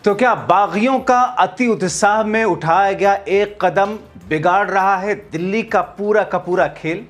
तो क्या बागियों का अति उत्साह में उठाया गया एक कदम बिगाड़ रहा है दिल्ली का पूरा खेल?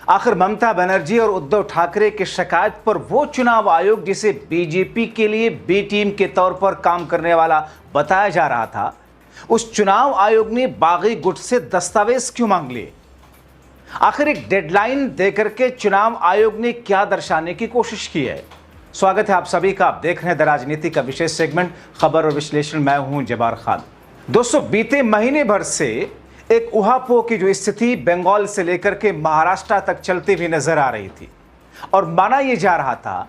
आखिर ममता बनर्जी और उद्धव ठाकरे की शिकायत पर वो चुनाव आयोग जिसे बीजेपी के लिए बी टीम के तौर पर काम करने वाला बताया जा रहा था, उस चुनाव आयोग ने बागी गुट से दस्तावेज क्यों मांग लिए? आखिर एक डेडलाइन देकर के चुनाव आयोग ने क्या दर्शाने की कोशिश की है? स्वागत है आप सभी का। आप देख रहे हैं द राजनीति का विशेष सेगमेंट खबर और विश्लेषण। मैं हूं जबार खान। दोस्तों, बीते महीने भर से एक उहापोह की जो स्थिति बंगाल से लेकर के महाराष्ट्र तक चलती हुई नजर आ रही थी और माना यह जा रहा था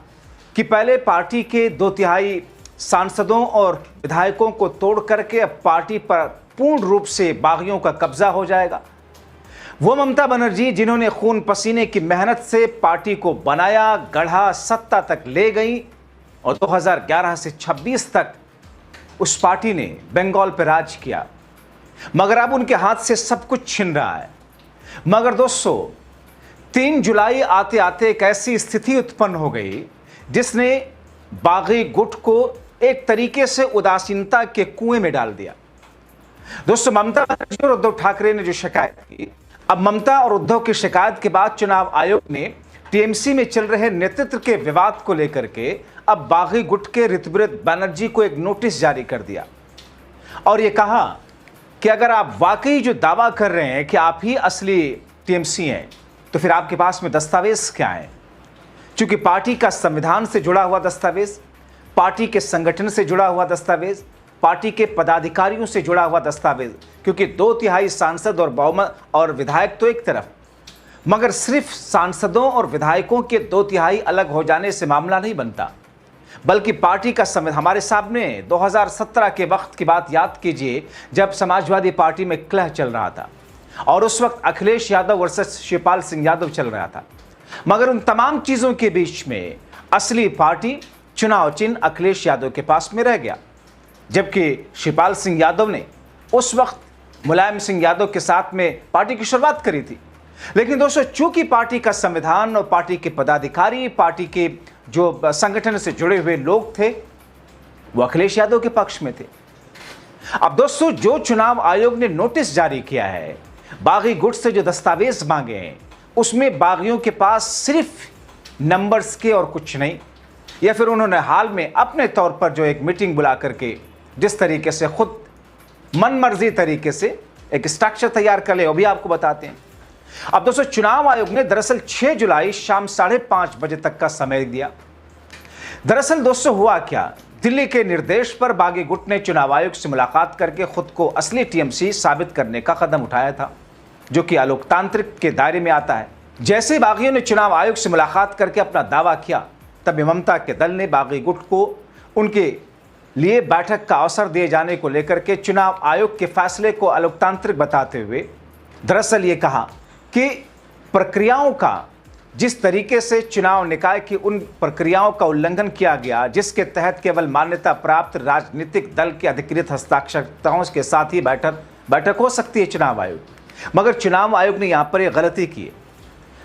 कि पहले पार्टी के 2/3 सांसदों और विधायकों को तोड़ करके अब पार्टी पर पूर्ण रूप से बागियों का कब्जा हो जाएगा। वो ममता बनर्जी जिन्होंने खून पसीने की मेहनत से पार्टी को बनाया, गढ़ा, सत्ता तक ले गई और 2011 से 26 तक उस पार्टी ने बंगाल पर राज किया, मगर अब उनके हाथ से सब कुछ छिन रहा है। मगर दोस्तों, 3 जुलाई आते आते एक ऐसी स्थिति उत्पन्न हो गई जिसने बागी गुट को एक तरीके से उदासीनता के कुएं में डाल दिया। दोस्तों, ममता बनर्जी और उद्धव ठाकरे ने जो शिकायत की, अब ममता और उद्धव की शिकायत के बाद चुनाव आयोग ने टीएमसी में चल रहे नेतृत्व के विवाद को लेकर के अब बागी गुट के ऋतुव्रत बनर्जी को एक नोटिस जारी कर दिया और यह कहा कि अगर आप वाकई जो दावा कर रहे हैं कि आप ही असली टीएमसी हैं, तो फिर आपके पास में दस्तावेज क्या है? क्योंकि पार्टी का संविधान से जुड़ा हुआ दस्तावेज, पार्टी के संगठन से जुड़ा हुआ दस्तावेज, पार्टी के पदाधिकारियों से जुड़ा हुआ दस्तावेज, क्योंकि 2/3 सांसद और बहुमत और विधायक तो एक तरफ, मगर सिर्फ सांसदों और विधायकों के 2/3 अलग हो जाने से मामला नहीं बनता, बल्कि पार्टी का संविधान। हमारे सामने 2017 के वक्त की बात याद कीजिए, जब समाजवादी पार्टी में कलह चल रहा था और उस वक्त अखिलेश यादव वर्सेस शिवपाल सिंह यादव चल रहा था, मगर उन तमाम चीज़ों के बीच में असली पार्टी चुनाव चिन्ह अखिलेश यादव के पास में रह गया, जबकि शिवपाल सिंह यादव ने उस वक्त मुलायम सिंह यादव के साथ में पार्टी की शुरुआत करी थी। लेकिन दोस्तों, चूंकि पार्टी का संविधान और पार्टी के पदाधिकारी, पार्टी के जो संगठन से जुड़े हुए लोग थे, वो अखिलेश यादव के पक्ष में थे। अब दोस्तों, जो चुनाव आयोग ने नोटिस जारी किया है, बागी गुट से जो दस्तावेज मांगे हैं, उसमें बागियों के पास सिर्फ नंबर्स के और कुछ नहीं, या फिर उन्होंने हाल में अपने तौर पर जो एक मीटिंग बुला करके जिस तरीके से खुद मनमर्जी तरीके से एक स्ट्रक्चर तैयार कर ले, वो भी आपको बताते हैं। अब दोस्तों, चुनाव आयोग ने दरअसल 6 जुलाई शाम 5:30 बजे तक का समय दिया। दरअसल दोस्तों, हुआ क्या, दिल्ली के निर्देश पर बागी गुट ने चुनाव आयोग से मुलाकात करके खुद को असली टीएमसी साबित करने का कदम उठाया था, जो कि अलोकतांत्रिक के दायरे में आता है। जैसे बागियों ने चुनाव आयोग से मुलाकात करके अपना दावा किया, तभी ममता के दल ने बागी गुट को उनके लिए बैठक का अवसर दिए जाने को लेकर के चुनाव आयोग के फैसले को अलोकतांत्रिक बताते हुए दरअसल ये कहा कि प्रक्रियाओं का, जिस तरीके से चुनाव निकाय की उन प्रक्रियाओं का उल्लंघन किया गया जिसके तहत केवल मान्यता प्राप्त राजनीतिक दल के अधिकृत हस्ताक्षरताओं के साथ ही बैठक हो सकती है चुनाव आयोग, मगर चुनाव आयोग ने यहाँ पर यह गलती की है।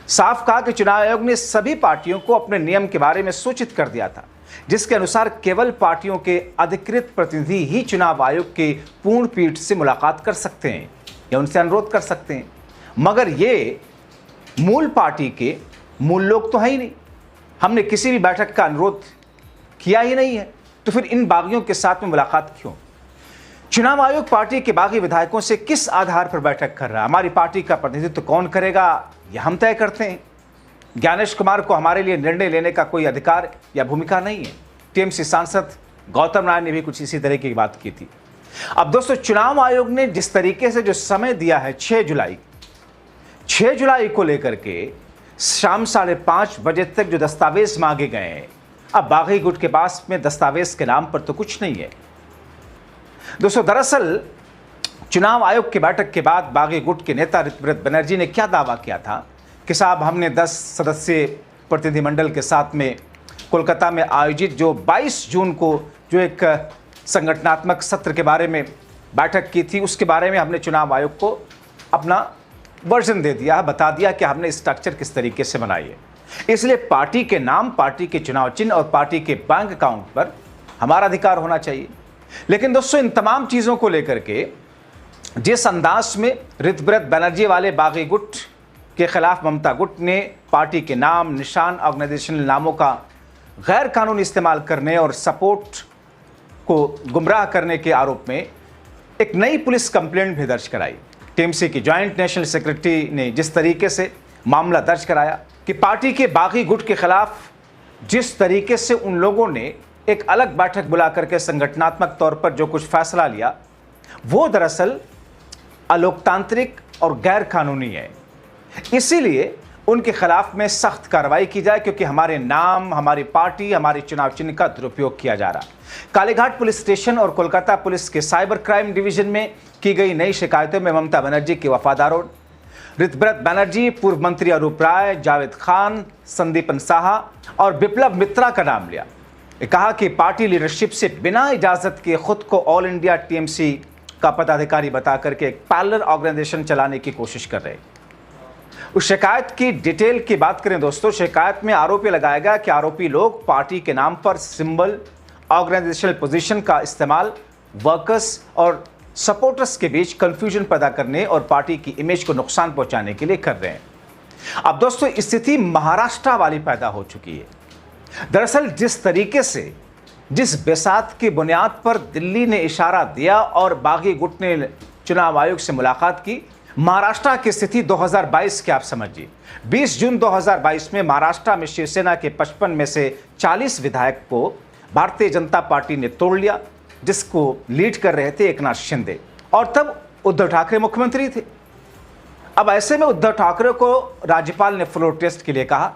साफ कहा कि चुनाव आयोग ने सभी पार्टियों को अपने नियम के बारे में सूचित कर दिया था, जिसके अनुसार केवल पार्टियों के अधिकृत प्रतिनिधि ही चुनाव आयोग के पूर्ण पीठ से मुलाकात कर सकते हैं या उनसे अनुरोध कर सकते हैं, मगर ये मूल पार्टी के मूल लोग तो है ही नहीं। हमने किसी भी बैठक का अनुरोध किया ही नहीं है, तो फिर इन बागियों के साथ में मुलाकात क्यों? चुनाव आयोग पार्टी के बागी विधायकों से किस आधार पर बैठक कर रहा है? हमारी पार्टी का प्रतिनिधित्व कौन करेगा, यह हम तय करते हैं। ज्ञानेश कुमार को हमारे लिए निर्णय लेने का कोई अधिकार या भूमिका नहीं है। टीएमसी सांसद गौतम राय ने भी कुछ इसी तरह की बात की थी। अब दोस्तों, चुनाव आयोग ने जिस तरीके से जो समय दिया है 6 जुलाई को लेकर के शाम 5:30 बजे तक जो दस्तावेज मांगे गए हैं, अब बागी गुट के पास में दस्तावेज के नाम पर तो कुछ नहीं है। दोस्तों, दरअसल चुनाव आयोग की बैठक के बाद बागी गुट के नेता ऋतुव्रत बनर्जी ने क्या दावा किया था कि साहब, हमने 10 सदस्यीय प्रतिनिधिमंडल के साथ में कोलकाता में आयोजित जो 22 जून को जो एक संगठनात्मक सत्र के बारे में बैठक की थी, उसके बारे में हमने चुनाव आयोग को अपना वर्जन दे दिया, बता दिया कि हमने स्ट्रक्चर किस तरीके से बनाई है। इसलिए पार्टी के नाम, पार्टी के चुनाव चिन्ह और पार्टी के बैंक अकाउंट पर हमारा अधिकार होना चाहिए। लेकिन दोस्तों, इन तमाम चीज़ों को लेकर के जिस अंदाज में ऋतव्रत बनर्जी वाले बागी गुट के खिलाफ ममता गुट ने पार्टी के नाम, निशान, ऑर्गेनाइजेशनल नामों का गैर कानूनी इस्तेमाल करने और सपोर्ट को गुमराह करने के आरोप में एक नई पुलिस कंप्लेंट भी दर्ज कराई। टीएमसी की जॉइंट नेशनल सेक्रेटरी ने जिस तरीके से मामला दर्ज कराया कि पार्टी के बागी गुट के खिलाफ जिस तरीके से उन लोगों ने एक अलग बैठक बुला करके संगठनात्मक तौर पर जो कुछ फैसला लिया, वो दरअसल अलोकतांत्रिक और गैर कानूनी है। इसीलिए उनके खिलाफ में सख्त कार्रवाई की जाए, क्योंकि हमारे नाम, हमारी पार्टी, हमारे चुनाव चिन्ह का दुरुपयोग किया जा रहा। कालीघाट पुलिस स्टेशन और कोलकाता पुलिस के साइबर क्राइम डिवीजन में की गई नई शिकायतों में ममता बनर्जी के वफादारों ऋतव्रत बनर्जी, पूर्व मंत्री अरूप राय, जावेद खान, संदीपन साहा और बिप्लब मित्रा का नाम लिया। कहा कि पार्टी लीडरशिप से बिना इजाजत के खुद को ऑल इंडिया टीएमसी का पदाधिकारी बता करके एक पैरेलल ऑर्गेनाइजेशन चलाने की कोशिश कर रहे। उस शिकायत की डिटेल की बात करें दोस्तों, शिकायत में आरोप लगाया गया कि आरोपी लोग पार्टी के नाम पर सिंबल, ऑर्गेनाइजेशनल पोजीशन का इस्तेमाल वर्कर्स और सपोर्टर्स के बीच कंफ्यूजन पैदा करने और पार्टी की इमेज को नुकसान पहुंचाने के लिए कर रहे हैं। अब दोस्तों, स्थिति महाराष्ट्र वाली पैदा हो चुकी है। दरअसल जिस तरीके से, जिस बेसात की बुनियाद पर दिल्ली ने इशारा दिया और बागी गुट ने चुनाव आयोग से मुलाकात की, महाराष्ट्र की स्थिति 2022 की आप समझिए। 20 जून 2022 में महाराष्ट्र में शिवसेना के 55 में से 40 विधायक को भारतीय जनता पार्टी ने तोड़ लिया, जिसको लीड कर रहे थे एकनाथ शिंदे, और तब उद्धव ठाकरे मुख्यमंत्री थे। अब ऐसे में उद्धव ठाकरे को राज्यपाल ने फ्लोर टेस्ट के लिए कहा।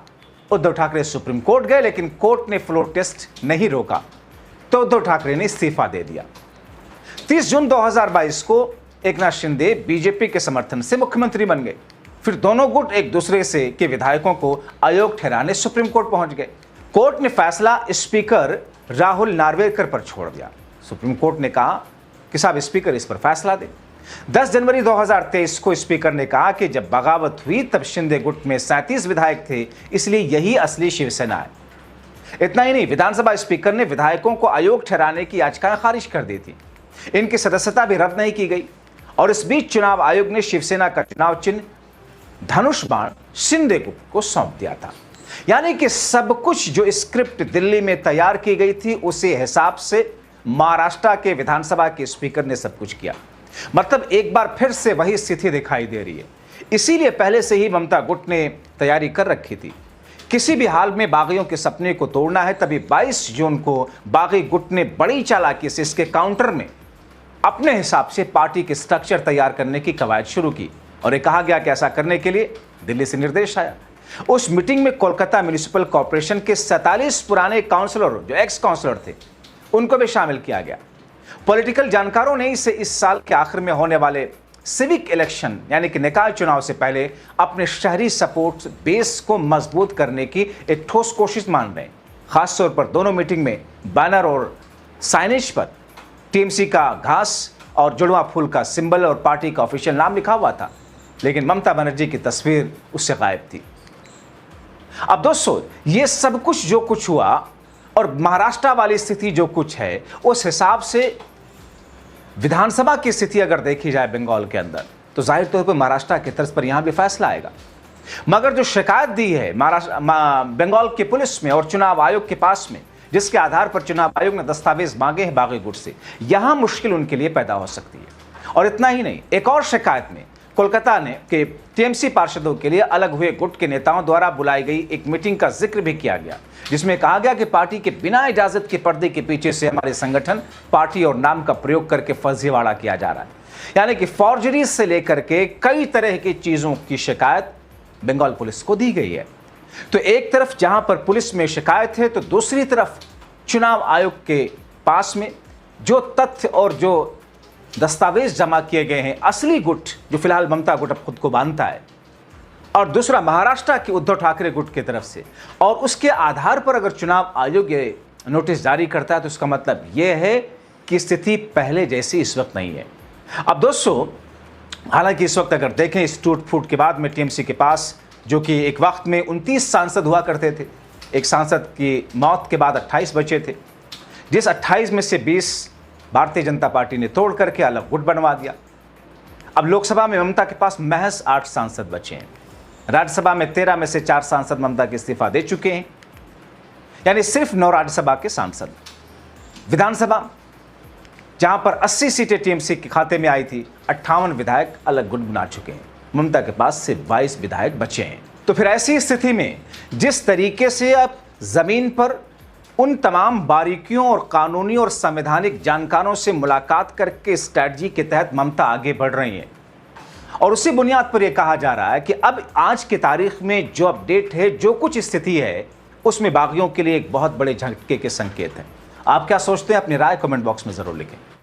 उद्धव ठाकरे सुप्रीम कोर्ट गए, लेकिन कोर्ट ने फ्लोर टेस्ट नहीं रोका, तो उद्धव ठाकरे ने इस्तीफा दे दिया। 30 जून 2022 को एकनाथ शिंदे बीजेपी के समर्थन से मुख्यमंत्री बन गए। फिर दोनों गुट एक दूसरे से के विधायकों को अयोग्य ठहराने सुप्रीम कोर्ट पहुंच गए। कोर्ट ने फैसला स्पीकर राहुल नार्वेकर पर छोड़ दिया। सुप्रीम कोर्ट ने कहा कि साहब स्पीकर इस पर फैसला दे। 10 जनवरी 2023 को स्पीकर ने कहा कि जब बगावत हुई तब शिंदे गुट में 37 विधायक थे, इसलिए यही असली शिवसेना है। इतना ही नहीं, विधानसभा स्पीकर ने विधायकों को अयोग्य ठहराने की याचिकाएं खारिज कर दी थी। इनकी सदस्यता भी रद्द नहीं की गई। और इस बीच चुनाव आयोग ने शिवसेना का चुनाव चिन्ह धनुष बाण शिंदे गुट को सौंप दिया था। यानी कि सब कुछ जो स्क्रिप्ट दिल्ली में तैयार की गई थी, उसी हिसाब से महाराष्ट्र के विधानसभा के स्पीकर ने सब कुछ किया। मतलब एक बार फिर से वही स्थिति दिखाई दे रही है। इसीलिए पहले से ही ममता गुट ने तैयारी कर रखी थी। किसी भी हाल में बागियों के सपने को तोड़ना है, तभी 22 जून को बागी गुट ने बड़ी चालाकी से इसके काउंटर में अपने हिसाब से पार्टी के स्ट्रक्चर तैयार करने की कवायद शुरू की। और ये कहा गया कि ऐसा करने के लिए दिल्ली से निर्देश आया। उस मीटिंग में कोलकाता म्युनिसिपल कॉर्पोरेशन के 47 पुराने काउंसलर, जो एक्स काउंसलर थे, उनको भी शामिल किया गया। पॉलिटिकल जानकारों ने इसे इस साल के आखिर में होने वाले सिविक इलेक्शन यानी कि निकाय चुनाव से पहले अपने शहरी सपोर्ट बेस को मजबूत करने की एक ठोस कोशिश मान रहे हैं। खासतौर पर दोनों मीटिंग में बैनर और साइनेज पर टीएमसी का घास और जुड़वा फूल का सिंबल और पार्टी का ऑफिशियल नाम लिखा हुआ था, लेकिन ममता बनर्जी की तस्वीर उससे गायब थी। अब दोस्तों, ये सब कुछ जो कुछ हुआ और महाराष्ट्र वाली स्थिति जो कुछ है, उस हिसाब से विधानसभा की स्थिति अगर देखी जाए बंगाल के अंदर, तो जाहिर तौर पर महाराष्ट्र की तर्ज पर यहां भी फैसला आएगा। मगर जो शिकायत दी है बंगाल की पुलिस में और चुनाव आयोग के पास में, जिसके आधार पर चुनाव आयोग ने दस्तावेज मांगे हैं बागी गुट से, यहां मुश्किल उनके लिए पैदा हो सकती है। और इतना ही नहीं, एक और शिकायत में कोलकाता ने के टीएमसी पार्षदों के लिए अलग हुए गुट के नेताओं द्वारा बुलाई गई एक मीटिंग का जिक्र भी किया गया, जिसमें कहा गया कि पार्टी के बिना इजाजत के पर्दे के पीछे से हमारे संगठन, पार्टी और नाम का प्रयोग करके फर्जीवाड़ा किया जा रहा है। यानी कि फॉर्जरी से लेकर के कई तरह की चीजों की शिकायत बंगाल पुलिस को दी गई है। तो एक तरफ जहां पर पुलिस में शिकायत है, तो दूसरी तरफ चुनाव आयोग के पास में जो तथ्य और जो दस्तावेज जमा किए गए हैं, असली गुट जो फिलहाल ममता गुट अब खुद को बांधता है, और दूसरा महाराष्ट्र के उद्धव ठाकरे गुट की तरफ से, और उसके आधार पर अगर चुनाव आयोग ये नोटिस जारी करता है, तो इसका मतलब यह है कि स्थिति पहले जैसी इस वक्त नहीं है। अब दोस्तों, हालांकि इस वक्त अगर देखें, इस टूट फूट के बाद में टीएमसी के पास, जो कि एक वक्त में 29 सांसद हुआ करते थे, एक सांसद की मौत के बाद 28 बचे थे, जिस 28 में से 20 भारतीय जनता पार्टी ने तोड़ करके अलग गुट बनवा दिया। अब लोकसभा में ममता के पास महज 8 सांसद बचे हैं। राज्यसभा में 13 में से 4 सांसद ममता के इस्तीफा दे चुके हैं, यानी सिर्फ 9 राज्यसभा के सांसद। विधानसभा जहां पर 80 सीटें टीएमसी के खाते में आई थी, 58 विधायक अलग गुट बना चुके हैं। ममता के पास सिर्फ 22 विधायक बचे हैं। तो फिर ऐसी स्थिति में जिस तरीके से अब जमीन पर उन तमाम बारीकियों और कानूनी और संवैधानिक जानकारों से मुलाकात करके स्ट्रैटेजी के तहत ममता आगे बढ़ रही हैं, और उसी बुनियाद पर यह कहा जा रहा है कि अब आज की तारीख में जो अपडेट है, जो कुछ स्थिति है, उसमें बागियों के लिए एक बहुत बड़े झटके के संकेत हैं। आप क्या सोचते हैं? अपनी राय कमेंट बॉक्स में जरूर लिखें।